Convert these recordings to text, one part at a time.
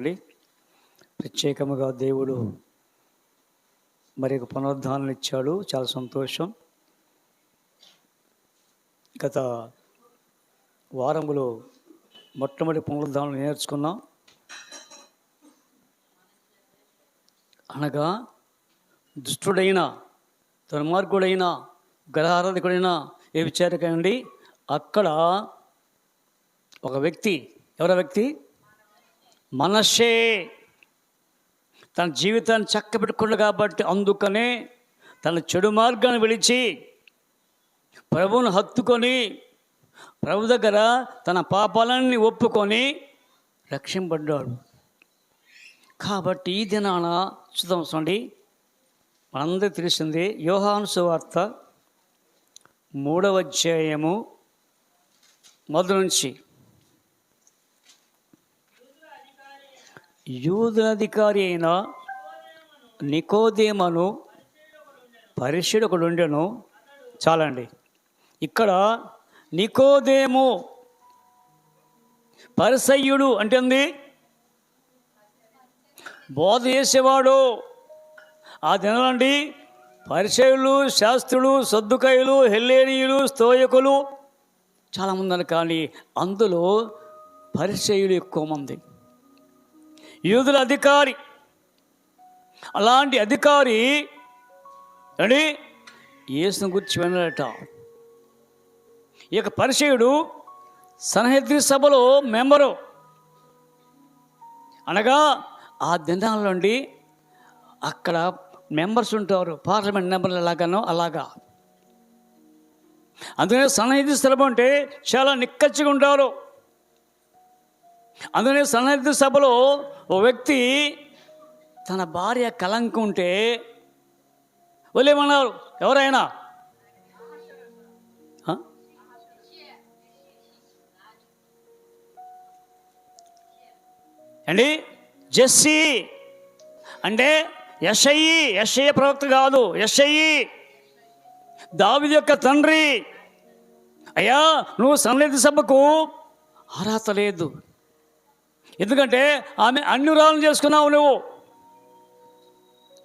వందనాలండి. ప్రత్యేకముగా దేవుడు మరి ఒక పునరుద్ధానం ఇచ్చాడు, చాలా సంతోషం. గత వారములో మొట్టమొదటి పునరుద్ధానం నేర్చుకున్నాం. అనగా దుష్టుడైన, దుర్మార్గుడైన, గ్రహారాధికుడైన ఏ విచారకండి, అక్కడ ఒక వ్యక్తి, ఎవరో వ్యక్తి మనష్షే తన జీవితాన్ని చక్కబెట్టుకున్నాడు. కాబట్టి అందుకనే తన చెడు మార్గాన్ని విడిచి ప్రభువును హత్తుకొని ప్రభు దగ్గర తన పాపాలన్నీ ఒప్పుకొని రక్షింపడ్డాడు. కాబట్టి ఈ దినాన చూద్దాం. మనందరికీ తెలిసింది యోహాను సువార్త 3వ అధ్యాయము మొదలు నుంచి. యూదుల అధికారి అయిన నికోదేమను పరిశుద్ధుడు ఒకడు ఉండెను. చాలండి. ఇక్కడ నికోదేము పరిసయ్యుడు అంటే బోధ చేసేవాడు. ఆ దినాలండి పరిసయ్యులు, శాస్త్రులు, సద్దుకాయులు, హెల్లేనీయులు, స్తోయకులు చాలామంది ఉన్నారు. కానీ అందులో పరిసయ్యులు ఎక్కువ మంది. యూదుల అధికారి, అలాంటి అధికారి అని యేసుని గురించి విన్నాడట. ఈ యొక్క పరిసయ్యుడు సన్హెద్రిన్ సభలో మెంబరు. అనగా ఆ దినాల నుండి అక్కడ మెంబర్స్ ఉంటారు, పార్లమెంట్ మెంబర్లు ఎలాగనో అలాగా. అందుకనే సన్హెద్రిన్ సభ అంటే చాలా నిక్కచ్చిగా ఉంటారు. అందుకనే సన్హెద్రిన్ సభలో ఓ వ్యక్తి తన భార్య కలంకం ఉంటే వాళ్ళేమన్నారు, ఎవరైనా అండి జెస్సీ అంటే యెషయి ప్రవక్త కాదు, యెషయి దావీదు యొక్క తండ్రి. అయ్యా, నువ్వు సన్నిధి సభకు అర్హత లేదు, ఎందుకంటే ఆమె అన్యురాలను చేసుకున్నావు నువ్వు.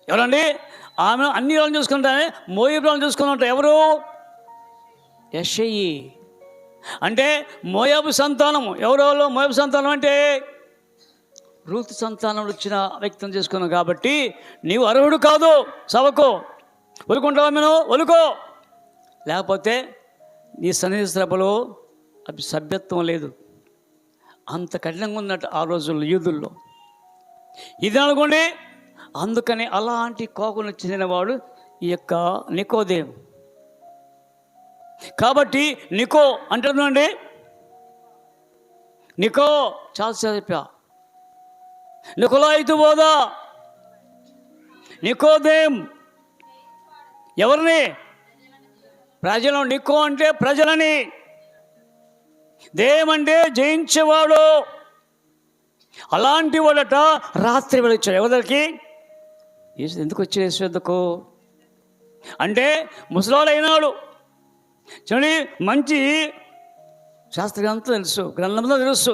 ఎవరండి? ఆమె అన్ని రాళ్ళని చూసుకుంటానే మోయాబులను చూసుకుని ఉంటావు. ఎవరు? యెషయి అంటే మోయాబు సంతానము. ఎవరెవరో మోయాబు సంతానం అంటే రూతు సంతానం వచ్చిన వ్యక్తిని చేసుకున్నావు. కాబట్టి నీవు అర్హుడు కాదు సభకు. ఒలుకుంటావా? మేము ఒలుకో, లేకపోతే నీ సన్నిధి సభలో సభ్యత్వం లేదు. అంత కఠినంగా ఉన్నట్టు ఆ రోజుల్లో యూదుల్లో. ఇది అనుకోండి. అందుకని అలాంటి కోపం చెందినవాడు ఈ యొక్క నికోదేము. కాబట్టి నికో అంటుందండి, నికో చాలా చెప్పా, నికోలాయితు బోధ, నికోదేం ఎవరిని? ప్రజలను. నికో అంటే ప్రజలని, దేమంటే జయించేవాడు. అలాంటి వాడట రాత్రి వెళ్ళొచ్చాడు. ఎవరికి? ఎందుకు వచ్చాడు యేసు వద్దకు అంటే ముసలాడు అయినాడు. చూడండి, మంచి శాస్త్రగ్రంథం తెలుసు, గ్రంథంలో తెలుసు,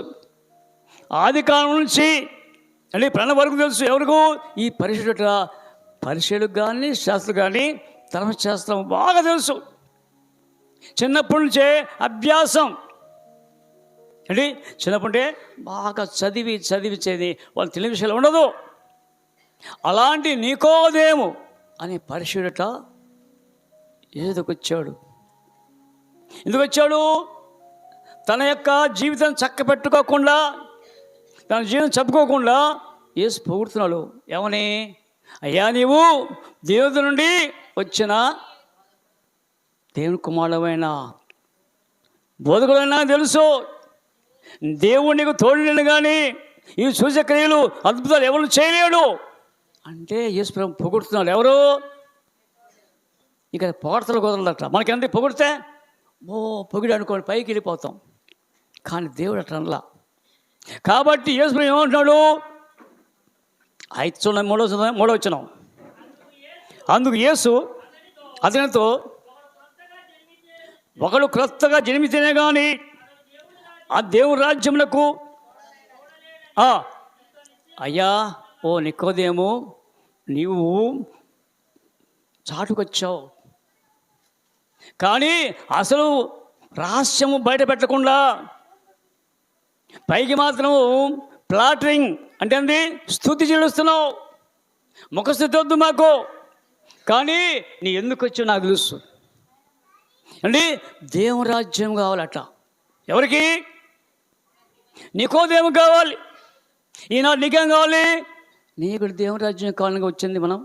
ఆది కాలం నుంచి అంటే ప్రణం వరకు తెలుసు. ఎవరికి? ఈ పరిశుద్ధులకు కానీ శాస్త్రులు కానీ ధర్మశాస్త్రం బాగా తెలుసు. చిన్నప్పటి నుంచే అభ్యాసం అంటే చిన్నప్పుడే బాగా చదివి వాళ్ళు తెలియని విషయాలు ఉండదు. అలాంటి నికోదేము అనే పరిశుద్ధుడట ఏదొకొచ్చాడు. ఎందుకు వచ్చాడు? తన యొక్క జీవితం చక్కబెట్టుకోకుండా, తన జీవితం చెప్పుకోకుండా యేసు పొగుడుతున్నాడు. ఏమని? అయ్యా, నీవు దేవుడి నుండి వచ్చిన దేవుని కుమారుడైన బోధకుడైనా తెలుసు, దేవుడు నీకు తోడు కానీ ఈ సూచక్రియలు అద్భుతాలు ఎవరు చేయలేడు అంటే యేసు ప్రభు పొగుడుతున్నాడు. ఎవరు? ఇక పొగడతలు కుదరదట. మనకెంత పొగిడితే పొగిడి అనుకోండి పైకి వెళ్ళిపోతాం. కానీ దేవుడు అట్లా అనలా. కాబట్టి యేసు ప్రభు ఏమంటున్నాడు? 3వ వచనం. అందుకు యేసు అతనితో, ఒకడు క్రొత్తగా జన్మితేనే కానీ ఆ దేవుని రాజ్యమునకు అయ్యా ఓ నికోదేము, నీవు చాటుకొచ్చావు, కానీ అసలు రహస్యము బయట పెట్టకుండా పైకి మాత్రము ప్లాటరింగ్ అంటే ఏంది, స్తుతి చెల్లిస్తున్నావు. ముఖస్థుతి వద్దు మాకు, కానీ నీ ఎందుకు వచ్చావు నాకు తెలుసు అండి. దేవుని రాజ్యం కావాలట. ఎవరికి? నికోదేము కావాలి. ఈనాడు నీకేం కావాలి? నీకు దేవుని రాజ్యం కావాలని వచ్చింది మనం.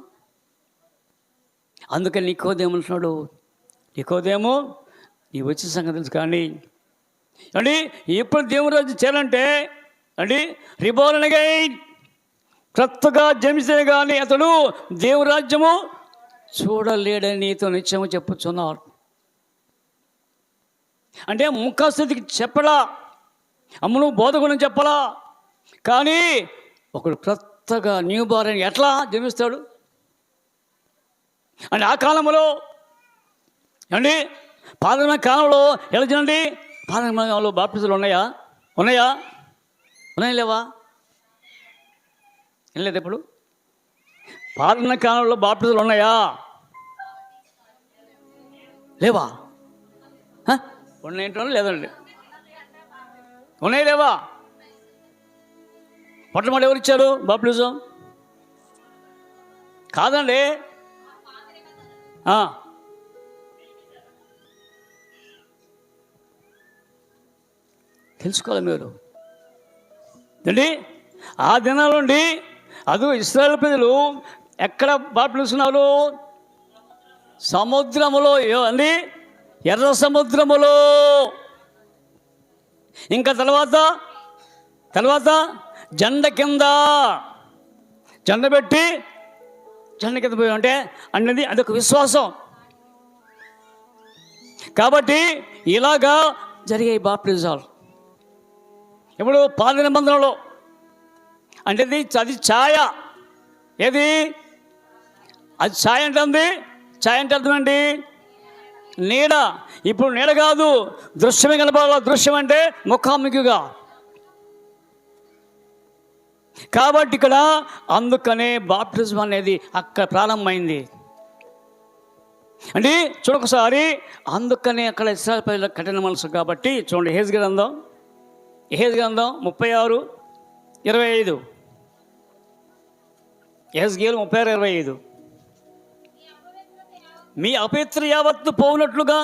అందుకని నికోదేము అంటున్నాడు, నికోదేము నీ వచ్చిన సంగతి తెలుసు, కానీ అండి ఎప్పుడు దేవుని రాజ్యం చేయాలంటే అండి రిబోర్న్గా క్రొత్తగా జన్మిస్తే కానీ అతడు దేవుని రాజ్యము చూడలేడని నీతో నిత్యము చెప్పుచున్నారు. అంటే ముఖస్థితికి చెప్పలా, అమ్మను బోధకుని చెప్పలా, కానీ ఒకడు క్రొత్తగా న్యూ బార్న్ ఎట్లా జన్మిస్తాడు అంటే ఆ కాలంలో అండి పాదమైన కాలంలో ఎలా చూడండి, పాదమైన కాలంలో బాప్టిజాలు ఉన్నాయా? ఉన్నాయా? లేవా? ఏం లేదు. ఇప్పుడు పాదమైన కాలంలో బాప్టిజాలు ఉన్నాయా? లేవా? ఉన్నాయంటే లేదండి. ఉన్నాయి లేవా? మొట్టమొదటి ఎవరు ఇచ్చారు బాప్టిజం? కాదండి. తెలుసుకోవాలి మీరు అండి. ఆ దినాల నుండి అది ఇశ్రాయేలు ప్రజలు ఎక్కడ బాప్టిస్తున్నారు? సముద్రములో అండి, ఎర్ర సముద్రములో. ఇంకా తర్వాత జెండ కింద జెండ పెట్టి జెండ కింద పోయి అంటే అన్నది అదొక విశ్వాసం. కాబట్టి ఇలాగా జరిగాయి బాప్టిజాలు. ఇప్పుడు పాత నిబంధనలో అంటే అది ఛాయ. ఏది అది ఛాయ అంటుంది? ఛాయ అంటే అర్థమండి నీడ. ఇప్పుడు నీడ కాదు, దృశ్యమే కనపడాలి. దృశ్యం అంటే ముఖాముఖిగా. కాబట్టి ఇక్కడ అందుకనే బాప్టిజం అనేది అక్కడ ప్రారంభమైంది అండి. చూడొకసారి అందుకనే అక్కడ ఇశ్రాయేలు ప్రజలకు కఠిన మనసు. కాబట్టి చూడండి యెహెజ్కేలు గ్రంథం 36:25. యెహెజ్కేలు 36:25. మీ అపవిత్ర యావత్తు పోవునట్లుగా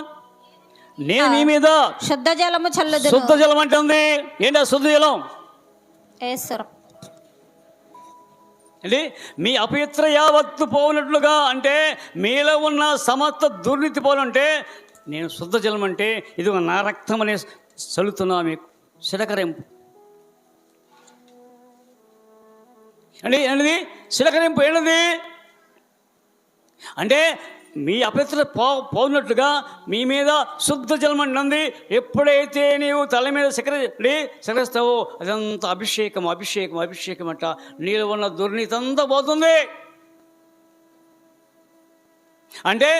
నేను మీ మీద శుద్ధ జలము చల్లుదును. శుద్ధ జలం అంటుంది. ఏంటి ఆ శుద్ధ జలం? అండి మీ అపవిత్ర యావత్తు పోవునట్లుగా అంటే మీలో ఉన్న సమస్త దుర్నీతి పోవాలంటే నేను శుద్ధ జలం అంటే ఇది నా రక్తం అనే చల్లుతున్నా మీకు. శిలకరింపు అండి. ఏంటిది శిలకరింపు? ఏంటిది అంటే మీ అపవిత్ర పోనట్లుగా మీ మీద శుద్ధ జలం అంటుంది. ఎప్పుడైతే నీవు తల మీద శిఖరిస్తావో అదంతా అభిషేకం అభిషేకం అభిషేకం అంట. నీలో ఉన్న దుర్నీతి అంతా పోతుంది. అంటే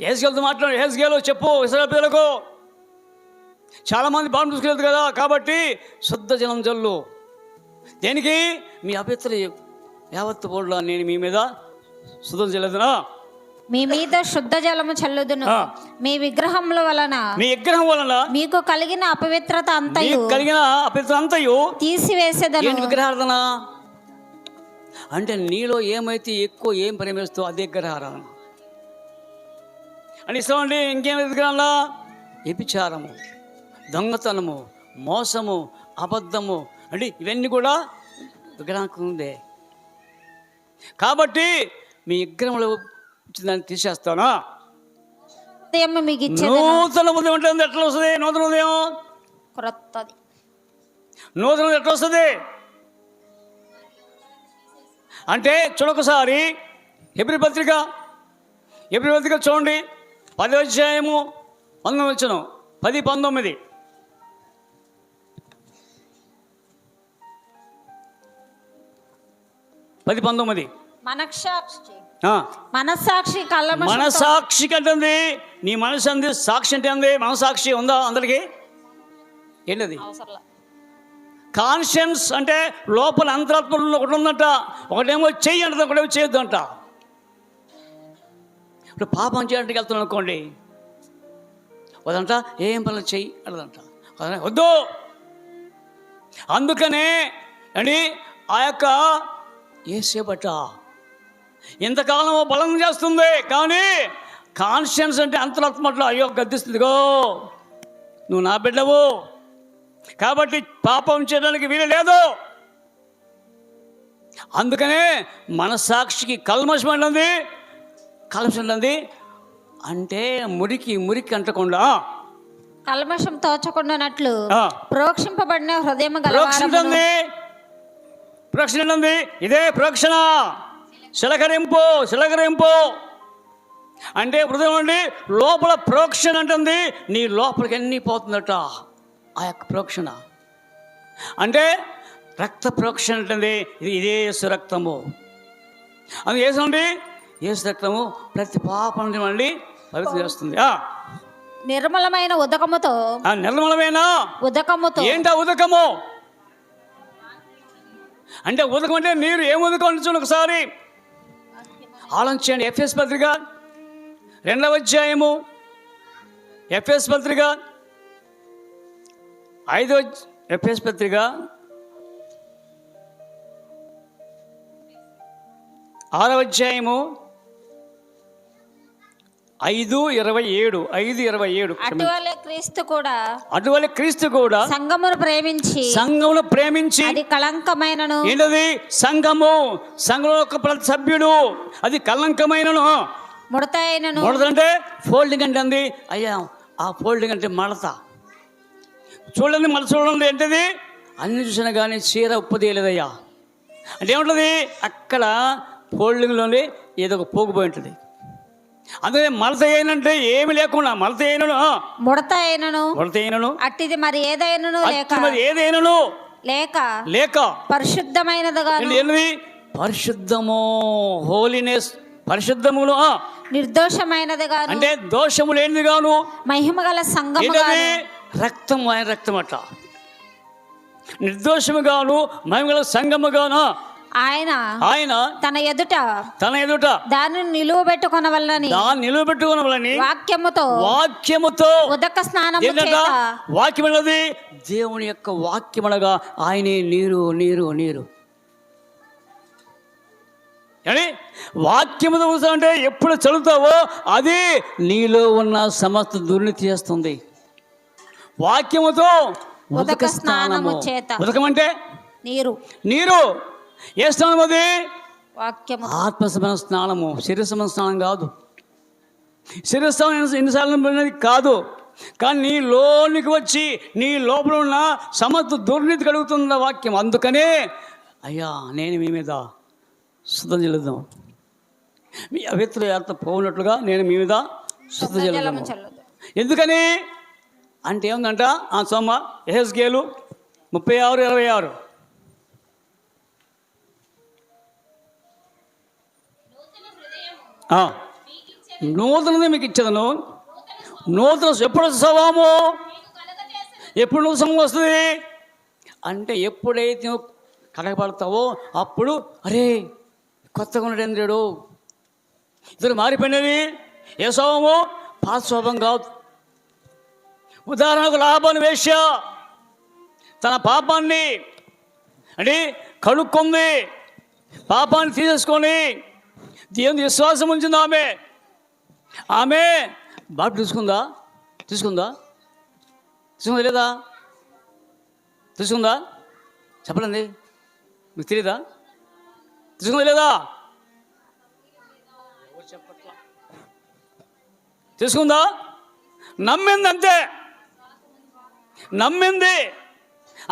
యెహెజ్కేలుతో మాట్లాడు, యెహెజ్కేలు చెప్పు ఇశ్రాయేలు ప్రజలకు, చాలామంది బాగా చూసుకోలేదు కదా, కాబట్టి శుద్ధ జలం జల్లు. దేనికి? మీ అపవిత్ర యావత్తు పోడ్లా నేను మీ మీద శుద్ధం చేయలేదునా? మీ మీద శుద్ధ జలము చల్లుదును. మీ విగ్రహం వలన మీకు కలిగిన అపవిత్రత అంతయు తీసివేసేదను. విగ్రహారాధన అంటే నీలో ఏమైతే ఎక్కువ ఏం ప్రేమిస్తో అదే విగ్రహారాధన అని ఇస్తామండి. ఇంకేం విగ్రహాల? వ్యభిచారము, దొంగతనము, మోసము, అబద్ధము అంటే ఇవన్నీ కూడా విగ్రహానికి ఉందే. కాబట్టి మీ విగ్రహంలో దాన్ని తీసేస్తానా? నూతన ఉదయం అంటే ఎట్లా వస్తుంది? నూతన ఉదయం నూతన ఎట్లా వస్తుంది అంటే చూడొకసారి హెబ్రీ పత్రిక చూడండి 10వ అధ్యాయము 19వ వచనం. 10:19. మనసాక్షి కంటుంది. నీ మనసు అంది సాక్షి అంటే అంది. మనసాక్షి ఉందా అందరికి? ఏంటది? కాన్షియన్స్ అంటే లోపల అంతరాత్మలో ఒకటి ఉందంట. ఒకటేమో చెయ్యి అంట, ఒకటేమో చేయొద్దు అంట. ఇప్పుడు పాపం చేయడానికి వెళ్తున్నాం అనుకోండి, వదంట ఏం పనులు చెయ్యి అన్నదంట, వద్దు. అందుకనే అండి ఆ యొక్క ఏసేపట ఇంతకాలం బలం చేస్తుంది, కానీ కాన్షియన్స్ అంటే అంతరాత్మట్లో అయ్యో గద్దిస్తుందిగో, నువ్వు నా బిడ్డవు కాబట్టి పాపం చేయడానికి వీలు లేదు. అందుకనే మనసాక్షికి కల్మషం అంటుంది. కల్మషం అంటుంది అంటే మురికి అంటకుండా, కల్మషం తోచకుండానట్లు ప్రోక్షింపబడిన హృదయం ప్రోక్షణ అంటుంది. ఇదే ప్రోక్షణ, శిలకరింపు అంటే హృదయం అండి. లోపల ప్రోక్షణ అంటుంది, నీ లోపలికి ఎన్ని పోతుందట ఆ యొక్క ప్రోక్షణ. అంటే రక్త ప్రోక్షణ అంటుంది. ఇదే యేసు రక్తము. అది ఏసండి, యేసు రక్తము ప్రతి పాపం నుండి పవిత్రం చేస్తుంది. నిర్మలమైన ఉదకముతో, నిర్మలమైన ఉదకముతో. ఏంటా ఉదకము అంటే? ఉదకం అంటే నీరు. ఏం ఉదకం చూడండి ఒకసారి ఆలోచించండి. ఎఫెస్ పత్రిక 2వ అధ్యాయము, ఎఫెస్ పత్రిక 6వ అధ్యాయము 5:27. అటువలే క్రీస్తు కూడా సంఘమును ప్రేమించి అది కళంకమైనను. ఏంటది సంఘంలో ఒక ప్రతి సభ్యుడు అది కళంకమైనను, ముడత అంటే ఫోల్డింగ్ అంటే అంది. అయ్యా ఆ ఫోల్డింగ్ అంటే మడత. చూడండి చూడండి ఏంటది, అన్ని చూసినా కానీ చీర ఉప్పదీయలేదయ్యా అంటే ఏముంటుంది అక్కడ ఫోల్డింగ్లోనే ఏదో ఒక పోగుపోయి ఉంటుంది. అందుకే మడత అయినంటే ఏమి లేకుండా ముడత అయినను అట్టిది మరి ఏదైనను లేక పరిశుద్ధమైనదిగా, పరిశుద్ధము హోలీనెస్, పరిశుద్ధములు నిర్దోషమైనదిగా అంటే దోషము లేనిదిగాను, మహిమగల సంఘము రక్తం ఆయన రక్తం అట్లా నిర్దోషముగాను మహిమగల సంఘముగాను ఆయన తన ఎదుట దాన్ని నిలువబెట్టుకొనవలెనని వాక్యముతో ఉదక స్నానము చేత. వాక్యం అన్నది దేవుని యొక్క వాక్యం అనగా ఆయనే నీరు. అని వాక్యముతో అంటే ఎప్పుడు చదువుతావో అది నీలో ఉన్న సమస్త దుర్నీతి చేస్తుంది. వాక్యముతో ఉదక స్నానము చేత. ఉదకం అంటే నీరు. ఏ స్నానం అది? వాక్యము. ఆత్మసమైన స్నానము, శరీరసమైన స్నానం కాదు. శరీరస్నానం ఎన్నిసార్లు కాదు, కానీ నీ లోనికి వచ్చి నీ లోపల ఉన్న సమస్త దుర్నీతి కలుగుతున్న వాక్యం. అందుకనే అయ్యా నేను మీ మీద శుద్ధం చెల్లుదాం, మీ అవిత్ర యాత్ర పోనట్లుగా నేను మీ మీద శుద్ధ చెల్లుదాం. ఎందుకని అంటే ఏముందంట ఆ సోమ యెహెజ్కేలు 36:26 నూతనది మీకు ఇచ్చేదను. నూతన ఎప్పుడు స్వభావము, ఎప్పుడు నూతన సమయం వస్తుంది అంటే ఎప్పుడైతే కడగబడతావో అప్పుడు అరే కొత్తగా ఉండడం లేడు, ఇద్దరు మారిపోయినవి. ఏ స్వభావము? పాత స్వభావం కాదు. ఉదాహరణకు లాభాన్ని వేశ్య తన పాపాన్ని అంటే కడుక్కుంది, పాపాన్ని తీసేసుకొని దేవుని విశ్వాసం ఉంచింది. ఆమె బాబు తీసుకుందా లేదా? తీసుకుందా? చెప్పండి, మీకు తెలియదా? తీసుకుందా లేదా? తీసుకుందా? నమ్మింది అంతే. నమ్మింది.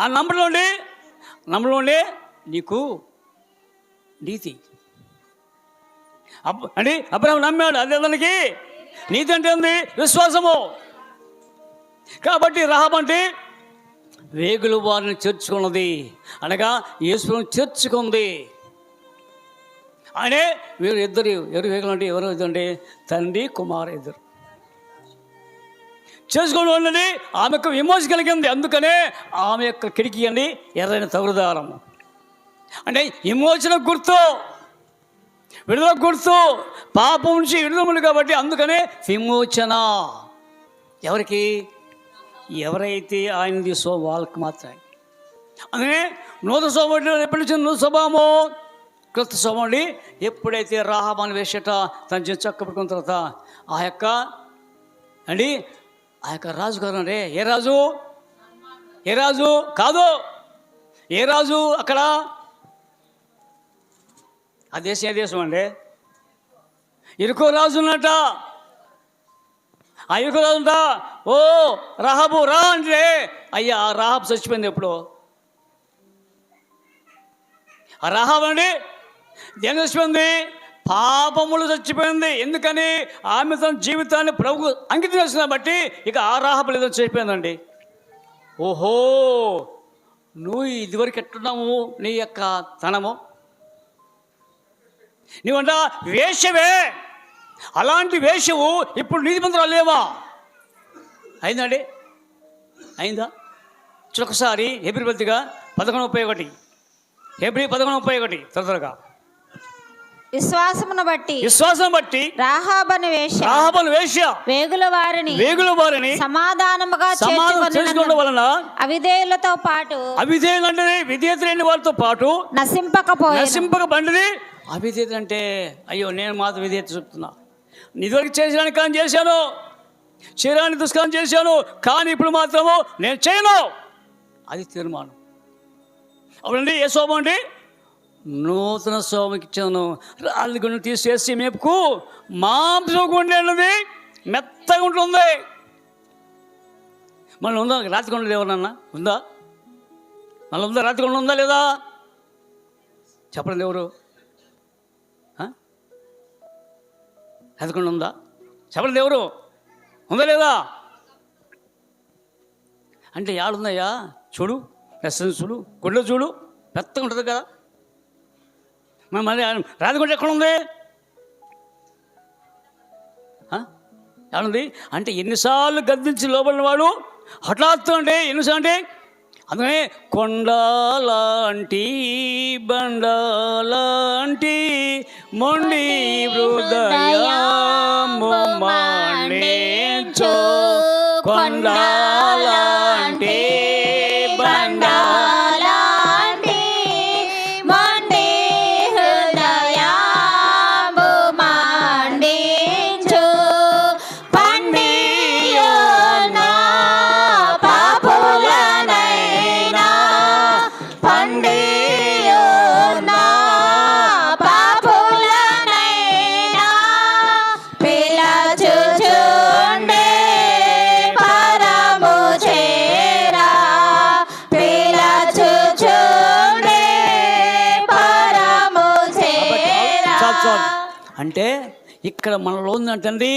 ఆ నమ్మడంలోనే నీకు నీతి అంటే అబ్రహాము నమ్మాడు, అదే దానికి నీతి అంటే ఉంది విశ్వాసము. కాబట్టి రహాబ్ అంటే వేగులు వారిని చేర్చుకున్నది అనగా యేసును చేర్చుకుంది. ఆయనే వీరు ఎవరు వేగులు అంటే ఎవరు అంటే తండ్రి కుమారు ఇద్దరు చేసుకొని ఉన్నది ఆమె యొక్క విమోచన కలిగింది. అందుకనే ఆమె యొక్క కిటికీ అండి ఎర్రైన తగురుదారము. అంటే విమోచన గుర్తు, విడుదల గుర్తు, పాపం నుంచి విడుదల కాబట్టి అందుకనే విమోచన. ఎవరికి? ఎవరైతే ఆయన తీసుకో వాళ్ళకి మాత్రమే. అందుకనే నూతన స్వభావం ఎప్పటి నుంచి నూతన స్వభావము? క్రొత్త స్వభావం అండి. ఎప్పుడైతే రాహాబాను వేసేట తన జీవితం చక్కబెట్టుకున్న తర్వాత ఆ యొక్క అండి ఆ యొక్క రాజు గారు అంటే ఏ రాజు? ఏ రాజు కాదు, ఏ రాజు అక్కడ? ఆ దేశం ఏ దేశం అండి? ఇరుకో రాజు ఉన్నట. ఆ ఇరుకో రాజు అంట, ఓ రాహాబు రా అంటే అయ్యా ఆ రాహాబు చచ్చిపోయింది. ఎప్పుడు ఆ రాహాబు అండి దేని చచ్చిపోయింది? పాపములు చచ్చిపోయింది. ఎందుకని? ఆమె తన జీవితాన్ని ప్రభు అంకితం చేసిన బట్టి ఇక ఆ రాహాబు ఏదో చచ్చిపోయిందండి. ఓహో, నువ్వు ఇదివరకు ఎట్టున్నావు నీ యొక్క తనము, నీవంట వేషవే. అలాంటి వేషవు ఇప్పుడు నీతిమంతులు లేవా? అయిందండి, అయిందా? ఒకసారి హెబ్రీ పత్రిక 11:31, హెబ్రీ 11:31 త్వరగా. విశ్వాసమును బట్టి రాహాబను వేశ్య వేగుల వారిని సమాధానముగా చేసుకోవడం వలన అవిధేయులతో పాటు, అవిధేయులు అంటే విధేయత లేని వాళ్ళతో పాటు నశింపకబండిది. అవిధేయత అంటే అయ్యో నేను మాత్రం విధేయత చెప్తున్నా, ఇదివరకు చేసేదానికి కానీ చేశాను, శరీరాన్ని దుష్కారం చేశాను, కానీ ఇప్పుడు మాత్రము నేను చేయను. అది తీర్మానం. అప్పుడండి ఏ శోభం అండి? నూతన శోభకి ఇచ్చాను. రాళ్ళ గుండె తీసేసి మేపుకు మాంసం గుండె అన్నది మెత్తగా ఉంటుంది. మళ్ళీ ఉందా రాతి కొండ? ఎవరన్నా ఉందా? మళ్ళీ ఉందా రాతి కొండ? ఉందా లేదా? చెప్పండి ఎవరు? రాతి కొండ ఉందా? చెప్పండి ఎవరు? ఉందా లేదా? అంటే యాడుందయ్యా? చూడు, రెస్టారెంట్ చూడు, కొండ చూడు, మెత్తగా ఉంటుంది కదా. మరి రాతికొండ ఎక్కడ ఉంది? ఏముంది అంటే ఎన్నిసార్లు గద్దించి లోబడిన వాడు హఠాత్తు అంటే ఎన్నిసార్లు అంటే అందుకనే కొండలాంటి బండలాంటి మొండి హృదయము మండించు, కొండలాంటి అంటే ఇక్కడ మనలో ఉందంటండి.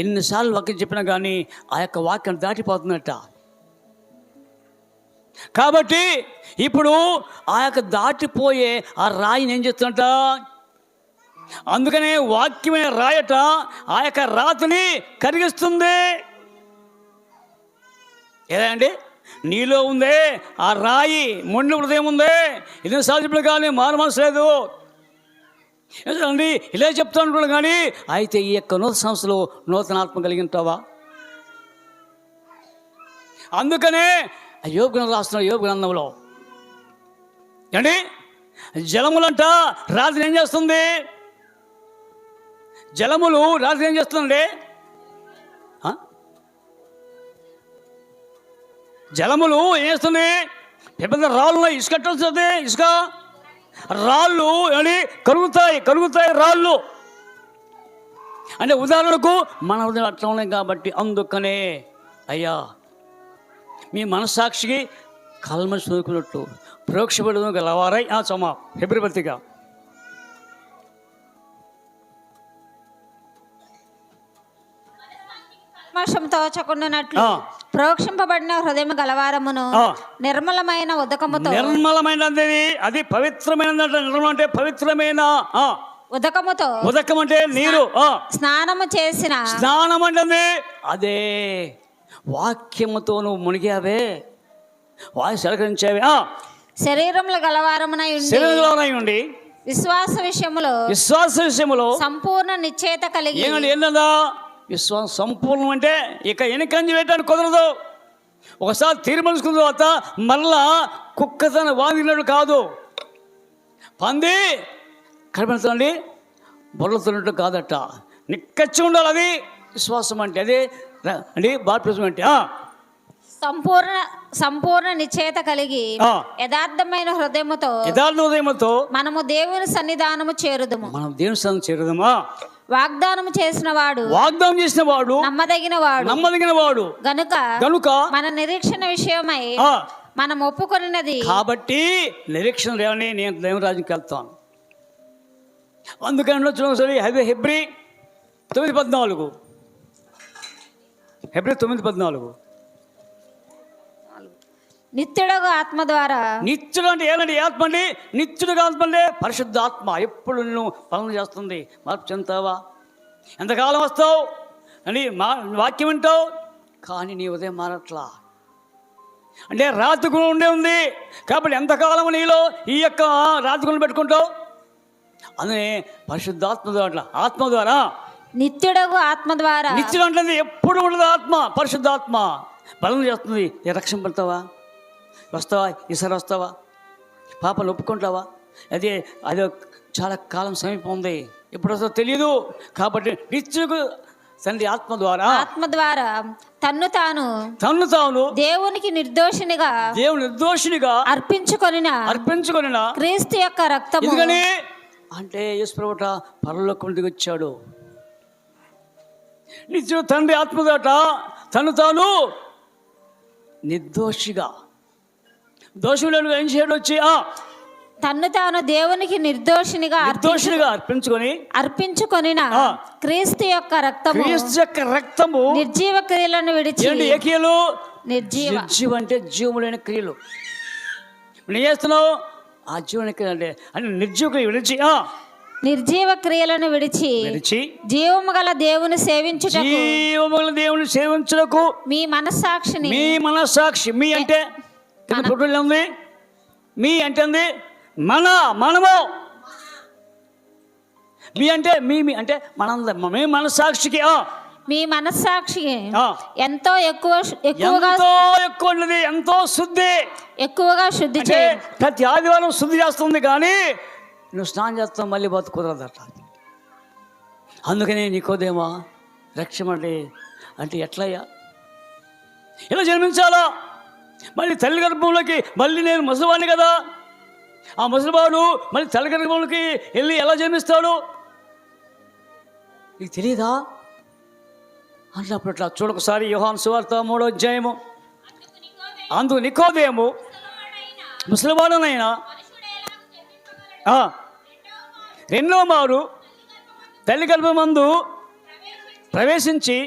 ఎన్నిసార్లు వాక్యం చెప్పినా కానీ ఆ యొక్క వాక్యం దాటిపోతుందట. కాబట్టి ఇప్పుడు ఆ యొక్క దాటిపోయే ఆ రాయిని ఏం చేస్తుందట? అందుకనే వాక్యమైన రాయట ఆ యొక్క రాతిని కరిగిస్తుంది. ఏదండి నీలో ఉందే ఆ రాయి, మొండి హృదయం ఉందే, ఎన్నిసార్లు చెప్పినా కానీ మారు మనసు లేదు అండి. ఇలా చెప్తా ఉంటాడు కానీ అయితే ఈ యొక్క నూతన సంస్థలో నూతన ఆత్మ కలిగి ఉంటావా? అందుకనే యోగ గ్రంథం రాస్తున్న యోగ గ్రంథంలో అండి జలములంట రాత్రి ఏం చేస్తుంది? జలములు రాత్రి ఏం చేస్తుందండి? జలములు ఏం చేస్తుంది? పెద్ద రాళ్ళు ఇసుకట్టొస్తుంది, ఇసుక రాళ్ళు అని కరుగుతాయి రాళ్ళు అంటే ఉదాహరణకు మన ఉదయం అట్లా ఉన్నాయి కాబట్టి అందుకనే అయ్యా మీ మనస్సాక్షికి కల్మషం చదువుకున్నట్టు ప్రోక్షపడడం గలవారై చమా హెబ్రీ పత్రిక తోచకుండానట్లు ప్రోక్షింపబడిన హృదయం గలవారమును నిర్మలమైన ఉదకముతో, నిర్మలమైన అది పవిత్రమైనదంట. నిర్మలం అంటే పవిత్రమైన ఉదకం అంటే నీరు. స్నానం అంటే అదే వాక్యముతో నువ్వు మునిగావే, వాయిస్ అలకరించావే. శరీరంలో గలవారమునై ఉండి విశ్వాస విషయములో సంపూర్ణ నిశ్చయత కలిగి. ఏంటదా విశ్వాసం సంపూర్ణం అంటే ఇక వెనకంజి వేయడానికి కుదరదు. ఒకసారి తీర్మానించుకున్న తర్వాత మళ్ళా కుక్కతను వాదినట్టు కాదు, పంది కడపడుతుంది బొర్రతున్నట్టు కాదట. నిక్కచ్చి ఉండాలి, అది విశ్వాసం అంటే. అదే అండి బాప్టిజం అంటే. సంపూర్ణ నిశ్చయత కలిగి యథార్థమైన హృదయముతో మనము దేవుని సన్నిధానము చేరుదమా. వాగ్దానం చేసిన వాడు నమ్మదగిన వాడు గనుక మన నిరీక్షణ విషయమై మనం ఒప్పుకొనినది. కాబట్టి నిరీక్షణ లేవని నేను దేవుని వెళ్తాను. అందుకని చూడండి హెబ్రీ 9:14. హెబ్రీ 9:14. నిత్యుడుగా ఆత్మ ద్వారా. నిత్యుడు అంటే ఏనండి? ఆత్మ అండి. నిత్యుడుగా ఆత్మ అంటే పరిశుద్ధ ఆత్మ ఎప్పుడు నిన్ను పాలన చేస్తుంది. మార్పు చెందుతావా? ఎంతకాలం వస్తావు అని వాక్యం వింటావు, కానీ నీ ఉదయం మారట్లా. అంటే రాతిగుణ ఉండే ఉంది కాబట్టి ఎంతకాలం నీలో ఈ యొక్క రాతిగుణం పెట్టుకుంటావు. అందునే పరిశుద్ధాత్మ ద్వారా, ఆత్మ ద్వారా, నిత్యుడగు ఆత్మ ద్వారా. నిత్యుడు అంటే ఎప్పుడు ఉండదు ఆత్మ, పరిశుద్ధాత్మ బలం చేస్తుంది. రక్షణ పడతావా? వస్తావా? ఈసారి వస్తావా? పాపను ఒప్పుకుంటావా? అదే చాలా కాలం సమీపం ఉంది, ఎప్పుడు వస్తుందో తెలియదు. కాబట్టి నిత్యుడు తండ్రి ఆత్మ ద్వారా తన్ను తాను దేవునికి నిర్దోషినిగా అర్పించుకొనిన క్రీస్తు యొక్క రక్తము. ఎందుకని అంటే యేసు ప్రభుట పరలోకం దిగి వచ్చాడు. నిత్యుడు తండ్రి ఆత్మ ద్వారా తను తాను నిర్దోషిగా, దోషం లేని ఏం చేయడం వచ్చి తన్ను తాను దేవునికి నిర్దోషినిగా అర్పించుకొనిన క్రీస్తు యొక్క రక్తము నిర్జీవ క్రియలను విడిచి. నిర్జీవ అంటే జీవము లేని క్రియలు. ఏం చేస్తున్నావు? ఆ జీవన క్రియలు అంటే నిర్జీవ క్రియ విడిచి, నిర్జీవ క్రియలను విడిచి జీవము గల దేవుని సేవించుటకు మీ మనస్సాక్షి మీ అంటే ఉంది. మీ అంటే మనము. మీ అంటే మీ అంటే మీ మనస్సాక్షికి మీ మనస్సాక్షికి ఎంతో ఎక్కువగా ఉన్నది, ఎంతో ఎక్కువగా శుద్ధి ప్రతి ఆదివారం శుద్ధి చేస్తుంది. కానీ నువ్వు స్నానం చేస్తావు, మళ్ళీ బతుకుదరదట. అందుకనే నికోదేమా రక్షణ అంటే ఎట్లయ్యా, ఎలా జన్మించాలా? మళ్ళీ తల్లి గర్భంలోకి మళ్ళీ నేను ముసలివాడిని కదా, ఆ ముసలివాడు మళ్ళీ తల్లి గర్భంలోకి వెళ్ళి ఎలా జన్మిస్తాడు? నీకు తెలియదా? అన్నప్పుడు అట్లా చూడొకసారి యోహాను సువార్త 3వ అధ్యాయము. అందుకు నికోదేము ముసలివాడునైనా రెండవ మారు తల్లి గర్భమందు ప్రవేశించి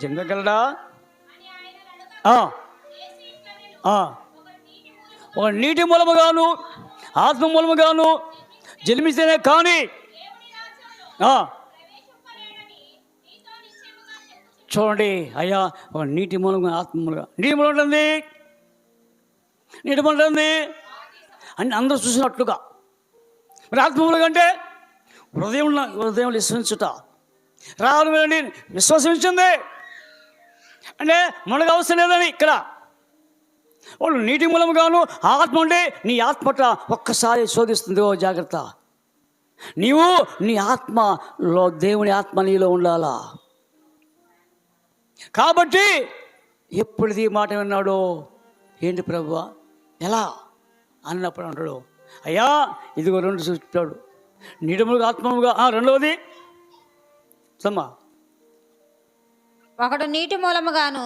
జన్మగలడా? ఒక నీటి మూలముగాను ఆత్మ మూలముగాను జన్మిస్తేనే కానీ. చూడండి అయ్యా, ఒక నీటి మూలంగా ఆత్మ మూలంగా. నీటి మూలం ఉంటుంది అని అందరూ చూసినట్లుగా. మరి ఆత్మ మూలంగా అంటే హృదయం విశ్వసించుట. రావడం వెళ్ళండి విశ్వసించింది అంటే మనకు అవసరం లేదని ఇక్కడ వాళ్ళు నీటి మూలముగాను ఆత్మ ఉంటే నీ ఆత్మట ఒక్కసారి శోధిస్తుంది. ఓ జాగ్రత్త, నీవు నీ ఆత్మలో దేవుని ఆత్మ నీలో ఉండాలా. కాబట్టి ఎప్పుడుది మాట విన్నాడో, ఏంటి ప్రభువా ఎలా అన్నప్పుడు అంటాడు, అయ్యా ఇదిగో 2 చూస్తాడు, నీటిములుగా ఆత్మముగా. రెండవది సమ్మా, ఒకడు నీటి మూలముగాను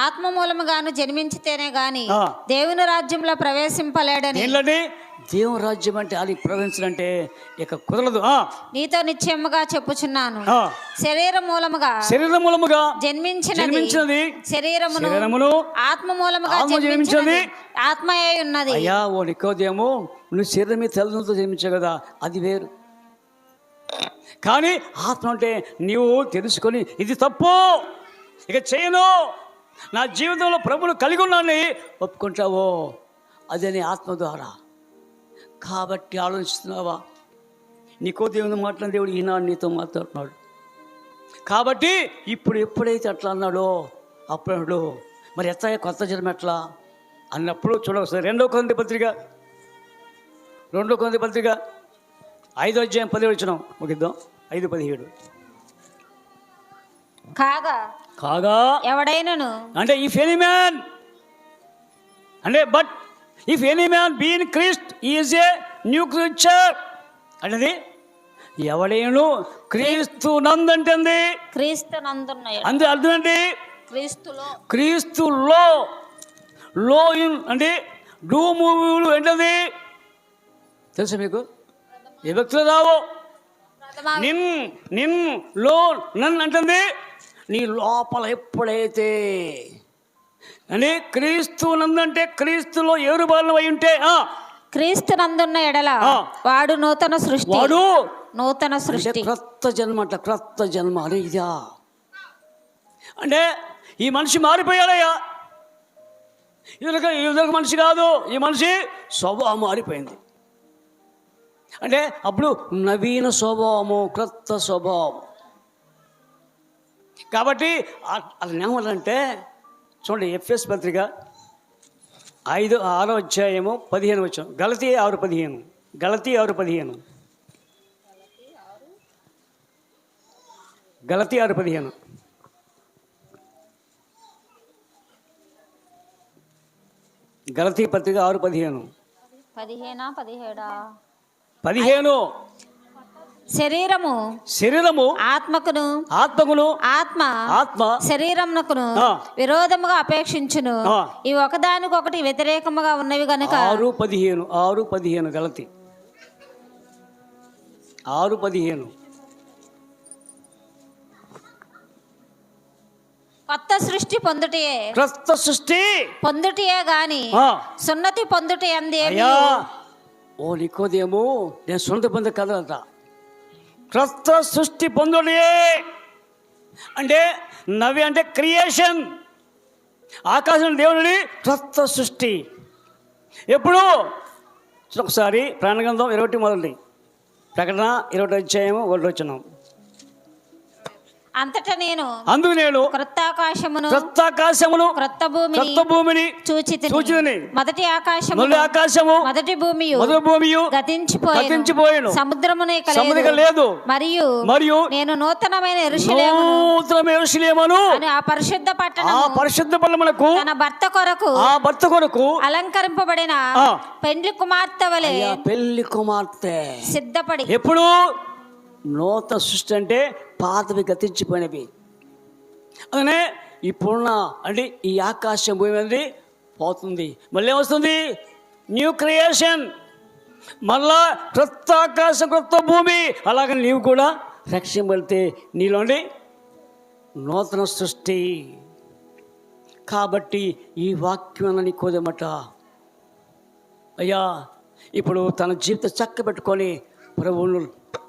ఆత్మ మూలముగాను జన్మించితేనే గాని దేవుని రాజ్యంలో ప్రవేశింపలేడని. దేవుని రాజ్యం అంటే అది ప్రవేశించాలంటే ఇక కుదరదు. నీతో నిశ్చయముగా చెప్పుచున్నాను, శరీరం మూలముగా జన్మించినది శరీరమును, ఆత్మ మూలముగా జన్మించినది ఆత్మయే ఉన్నది. అయ్యా ఓ నికోదేము, నువ్వు శరీరం మీద తెల్లతో జన్మించావు కదా, అది వేరు. కానీ ఆత్మ అంటే నీవు తెలుసుకొని ఇది తప్పు, ఇక చేయను, నా జీవితంలో ప్రభువును కలిగి ఉన్నానని ఒప్పుకుంటావో అదే నీ ఆత్మ ద్వారా. కాబట్టి ఆలోచిస్తున్నావా? నీకో దేవుని మాట్లాడిన దేవుడు ఈనాడు నీతో మాట్లాడుతున్నాడు. కాబట్టి ఇప్పుడు ఎప్పుడైతే అట్లా అన్నాడో అప్పుడు మరి ఎట్లా కొత్త జన్మ ఎట్లా అన్నప్పుడు చూడవలసింది. 2 కొరింథీ పత్రిక 5వ అధ్యాయం 17 వచనం ముగిద్దాం. 5:17 కాగా ఎవడైనను అంటే ఇఫ్ ఎనీ మ్యాన్ అంటే but if any man be in క్రీస్తు ఈజ్ ఏ న్యూ క్రీచర్ అనేది ఎవడైనా క్రీస్తు నందంటే క్రీస్తు నందున్న అందు అర్థం ఏంటి? క్రీస్తులో లో ఇన్ అంటే డూ మూవీలు ఏంటది తెలుసా మీకు? ఏ వ్యక్తులు రావు నిన్ లో నన్ను అంటుంది నీ లోపల ఎప్పుడైతే అని క్రీస్తు నందంటే క్రీస్తులో ఎవరు బాలను అయి ఉంటే క్రీస్తు నందున్న ఎడల వాడు నూతన సృష్టి. క్రొత్త జన్మ అంట. క్రొత్త జన్మ అనే ఇదా అంటే ఈ మనిషి మారిపోయాడయ్యా. ఇదొక మనిషి కాదు, ఈ మనిషి స్వభావం మారిపోయింది. అంటే అప్పుడు నవీన స్వభావము, క్రొత్త స్వభావం. కాబట్టి అది ఏమంటే చూడండి, ఎఫ్ఎస్ పత్రిక 6వ అధ్యాయము 15 వచనం. గలతీ 6:15 గలతీ 6:15 గలతీ పత్రిక 6:15 15 శరీరము ఆత్మకును ఆత్మ శరీరమునకును విరోధముగా అపేక్షించును. ఇవి ఒకదానికొకటి వ్యతిరేకముగా ఉన్నవి గనుక 6:15 గలతీ 6:15 కొత్త సృష్టి పొందుటయే గాని సున్నతి పొందుట ఎందేమి. ఓ నికోదేము, నేను సున్నతి పొందే కదలంట. క్రొత్త సృష్టి పొందుడే అంటే నవి అంటే క్రియేషన్. ఆకాశం దేవుని క్రొత్త సృష్టి. ఎప్పుడు ఒకసారి ప్రాణగ్రంథం 21 మొదటి ప్రకటన 21 అధ్యాయము 1 వచనం. అంతటా నేను క్రొత్త ఆకాశమును క్రొత్త భూమిని చూచితిని. మొదటి ఆకాశము మొదటి భూమియు గతించిపోయెను, సముద్రమునే లేదు. మరియు నేను నూతనమైన యెరూషలేమును ఆ పరిశుద్ధ పట్టణమునకు తన భర్త కొరకు అలంకరింపబడిన పెండ్లి కుమార్తె వలె సిద్ధపడి. ఎప్పుడు నూతన సృష్టి అంటే పాతవి గతించిపోయినవి. అలానే ఇప్పుడున్న అంటే ఈ ఆకాశం భూమి అనేది పోతుంది, మళ్ళీ ఏమొస్తుంది? New creation. మళ్ళా క్రొత్త ఆకాశం క్రొత్త భూమి. అలాగే నీవు కూడా రక్షింపబడితే నీలోని నూతన సృష్టి. కాబట్టి ఈ వాక్యం నీకోదమట. అయ్యా ఇప్పుడు తన జీవితం చక్క పెట్టుకొని ప్రభువును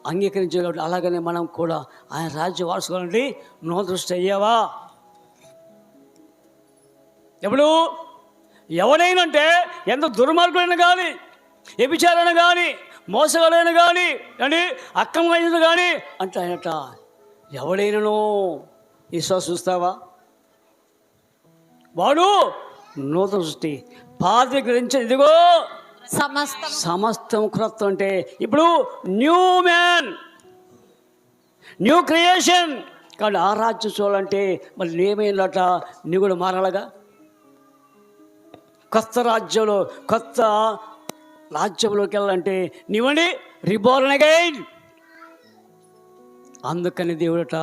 అంగీకరించాలి. కాబట్టి అలాగనే మనం కూడా ఆయన రాజ్యం వారసుకోవాలండి. నూతన సృష్టి అయ్యావా? ఎప్పుడు ఎవడైనంటే ఎంత దుర్మార్గుడైనా కానీ, వ్యభిచారైనా కానీ, మోసగాడైనా కానీ, అంటే అక్రమమైన కానీ అంటే ఆయనట ఎవడైనానో విశ్వాసం చూస్తావా? వాడు నూతన సృష్టి. పాత గ్రహించ ఇదిగో సమస్తం క్రొత్త. అంటే ఇప్పుడు న్యూ మ్యాన్, న్యూ క్రియేషన్. కానీ ఆ రాజ్యం చూడాలంటే మరి నేమైందట, నీ కూడా మారాలగా. కొత్త రాజ్యంలోకి వెళ్ళాలంటే నీవండి రీబోర్న్ అగైన్. అందుకని దేవుడట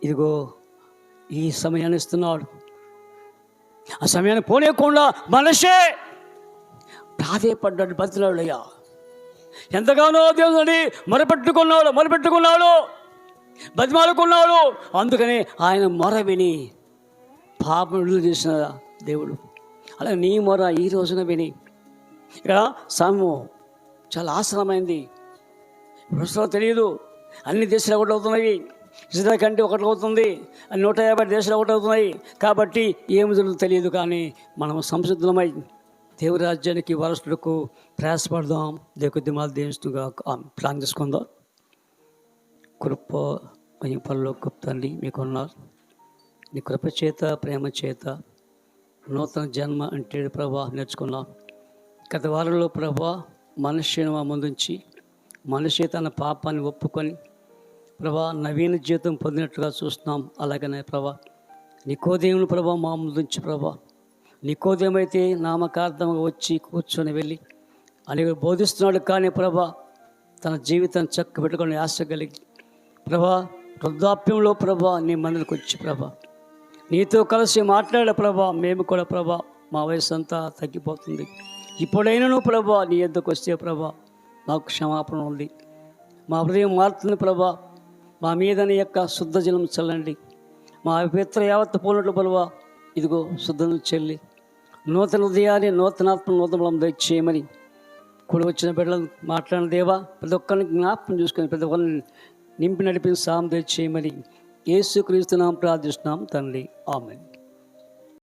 ఇదిగో ఈ సమయాన్ని ఇస్తున్నాడు. ఆ సమయాన్ని పోనీయకుండా మనిషే ప్రాధేయపడ్డాడు, బతిలాడు. అయ్యా ఎంతగానో దేవుని మొరపెట్టుకున్నాడు, బతిమాలుకున్నాడు. అందుకని ఆయన మొర విని పాపం విడుదల చేసిన దేవుడు. అలాగే నీ మొర ఈ రోజున విని ఇక్కడ సాము చాలా ఆశ్రమైంది. ప్రస్తుతం తెలియదు, అన్ని దేశాలు కూడా అవుతున్నాయి. ఇజ్రాయెల్ కంటే ఒకటి అవుతుంది, 150 దేశాలు ఒకటి అవుతున్నాయి. కాబట్టి ఏమి జరుగుతుందో తెలియదు, కానీ మనం సంసిద్ధమై దేవుని రాజ్యానికి వారసులకు ప్రయాసపడదాం. దేవుమాలు దేనిస్తుగా ప్లాన్ చేసుకుందాం. కృప పనిలో తండ్రి మీకున్నారు. నీ కృప చేత ప్రేమ చేత నూతన జన్మ అంటే ప్రభా నేర్చుకున్నాం. గత వారంలో ప్రభా మనిషిని మా ముందుంచి మనిషి తన పాపాన్ని ఒప్పుకొని ప్రభా నవీన జీవితం పొందినట్టుగా చూస్తున్నాం. అలాగనే ప్రభా నికోదేవుని ప్రభా మా ముందుంచి ప్రభా నికోదేమైతే నామకార్థంగా వచ్చి కూర్చొని వెళ్ళి అనేక బోధిస్తున్నాడు, కానీ ప్రభా తన జీవితాన్ని చక్క పెట్టుకొని ఆశ కలిగి ప్రభా వృద్ధాప్యంలో ప్రభా నీ మందికి వచ్చి ప్రభా నీతో కలిసి మాట్లాడే ప్రభా మేము కూడా ప్రభా మా వయసు అంతా తగ్గిపోతుంది, ఇప్పుడైనా ప్రభా నీ ఎద్దుకు వస్తే ప్రభా మాకు క్షమాపణ ఉంది, మా హృదయం మారుతుంది ప్రభా, మా మీద నీ యొక్క శుద్ధ జలం చల్లండి, మా పిత్ర యావత్తు పోనట్లు ప్రభా ఇదిగో శుద్ధను చెల్లి నూతన హృదయాన్ని నూతనాత్మ నూతన బలం దయచేయమని కూడి వచ్చిన బిడ్డలను మాట్లాడిన దేవా ప్రతి ఒక్కరిని జ్ఞాపకం చూసుకొని ప్రతి ఒక్కరిని నింపి నడిపిన సాయం దయచేయమని యేసుక్రీస్తు నామమున ప్రార్థిస్తున్నాం తండ్రి, ఆమేన్.